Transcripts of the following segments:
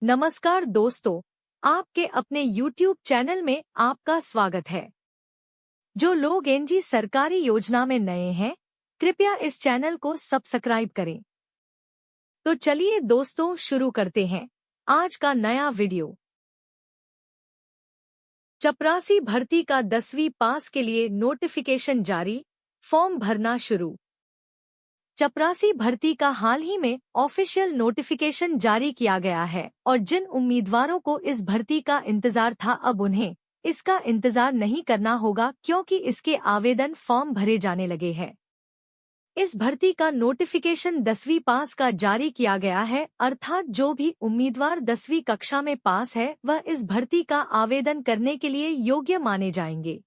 नमस्कार दोस्तों, आपके अपने YouTube चैनल में आपका स्वागत है। जो लोग एनजी सरकारी योजना में नए हैं, कृपया इस चैनल को सब्सक्राइब करें। तो चलिए दोस्तों शुरू करते हैं आज का नया वीडियो। चपरासी भर्ती का 10वीं पास के लिए नोटिफिकेशन जारी, फॉर्म भरना शुरू। चपरासी भर्ती का हाल ही में ऑफिशियल नोटिफिकेशन जारी किया गया है और जिन उम्मीदवारों को इस भर्ती का इंतजार था अब उन्हें इसका इंतजार नहीं करना होगा क्योंकि इसके आवेदन फॉर्म भरे जाने लगे हैं। इस भर्ती का नोटिफिकेशन 10वीं पास का जारी किया गया है, अर्थात जो भी उम्मीदवार 10वीं कक्षा में पास है वह इस भर्ती का आवेदन करने के लिए योग्य माने जाएंगे।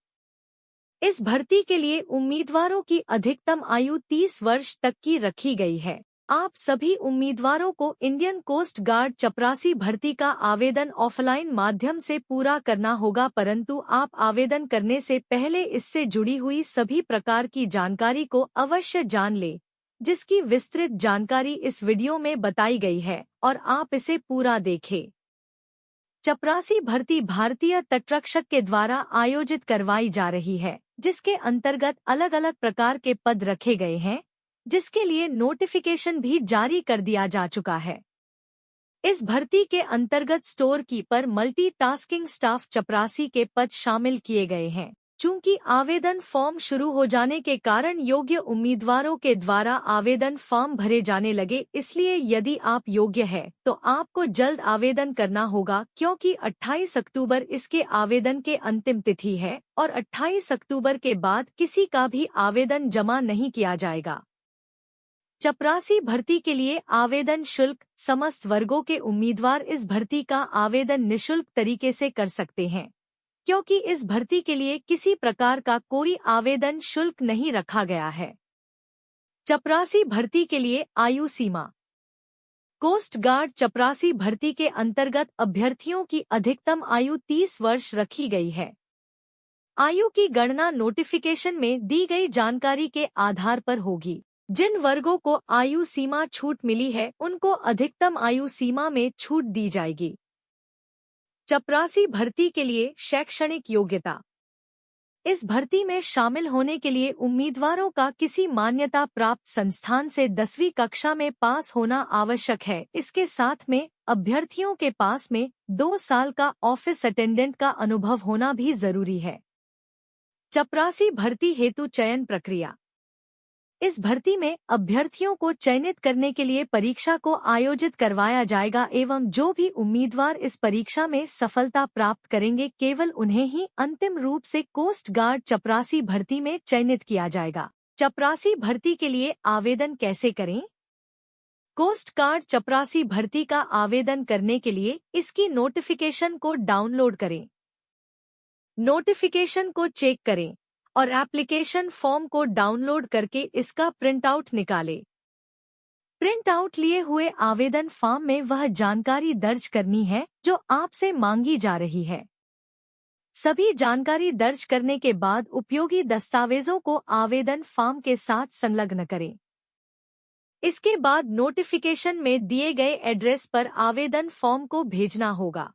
इस भर्ती के लिए उम्मीदवारों की अधिकतम आयु 30 वर्ष तक की रखी गई है। आप सभी उम्मीदवारों को इंडियन कोस्ट गार्ड चपरासी भर्ती का आवेदन ऑफलाइन माध्यम से पूरा करना होगा, परंतु आप आवेदन करने से पहले इससे जुड़ी हुई सभी प्रकार की जानकारी को अवश्य जान लें, जिसकी विस्तृत जानकारी इस वीडियो में बताई गई है और आप इसे पूरा देखें। चपरासी भर्ती भारतीय तटरक्षक के द्वारा आयोजित करवाई जा रही है, जिसके अंतर्गत अलग अलग प्रकार के पद रखे गए हैं, जिसके लिए नोटिफिकेशन भी जारी कर दिया जा चुका है। इस भर्ती के अंतर्गत स्टोर कीपर मल्टीटास्किंग स्टाफ चपरासी के पद शामिल किए गए हैं। चूंकि आवेदन फॉर्म शुरू हो जाने के कारण योग्य उम्मीदवारों के द्वारा आवेदन फॉर्म भरे जाने लगे, इसलिए यदि आप योग्य हैं तो आपको जल्द आवेदन करना होगा क्योंकि 28 अक्टूबर इसके आवेदन के अंतिम तिथि है और 28 अक्टूबर के बाद किसी का भी आवेदन जमा नहीं किया जाएगा। चपरासी भर्ती के लिए आवेदन शुल्क समस्त वर्गों के उम्मीदवार इस भर्ती का आवेदन निःशुल्क तरीके से कर सकते हैं, क्योंकि इस भर्ती के लिए किसी प्रकार का कोई आवेदन शुल्क नहीं रखा गया है। चपरासी भर्ती के लिए आयु सीमा। कोस्ट गार्ड चपरासी भर्ती के अंतर्गत अभ्यर्थियों की अधिकतम आयु 30 वर्ष रखी गई है। आयु की गणना नोटिफिकेशन में दी गई जानकारी के आधार पर होगी। जिन वर्गों को आयु सीमा छूट मिली है उनको अधिकतम आयु सीमा में छूट दी जाएगी। चपरासी भर्ती के लिए शैक्षणिक योग्यता। इस भर्ती में शामिल होने के लिए उम्मीदवारों का किसी मान्यता प्राप्त संस्थान से 10वीं कक्षा में पास होना आवश्यक है। इसके साथ में अभ्यर्थियों के पास में 2 साल का ऑफिस अटेंडेंट का अनुभव होना भी जरूरी है। चपरासी भर्ती हेतु चयन प्रक्रिया। इस भर्ती में अभ्यर्थियों को चयनित करने के लिए परीक्षा को आयोजित करवाया जाएगा एवं जो भी उम्मीदवार इस परीक्षा में सफलता प्राप्त करेंगे केवल उन्हें ही अंतिम रूप से कोस्ट गार्ड चपरासी भर्ती में चयनित किया जाएगा। चपरासी भर्ती के लिए आवेदन कैसे करें? कोस्ट गार्ड चपरासी भर्ती का आवेदन करने के लिए इसकी नोटिफिकेशन को डाउनलोड करें, नोटिफिकेशन को चेक करें और एप्लीकेशन फॉर्म को डाउनलोड करके इसका प्रिंट आउट निकालें। प्रिंट आउट लिए हुए आवेदन फॉर्म में वह जानकारी दर्ज करनी है जो आपसे मांगी जा रही है। सभी जानकारी दर्ज करने के बाद उपयोगी दस्तावेजों को आवेदन फॉर्म के साथ संलग्न करें। इसके बाद नोटिफिकेशन में दिए गए एड्रेस पर आवेदन फॉर्म को भेजना होगा।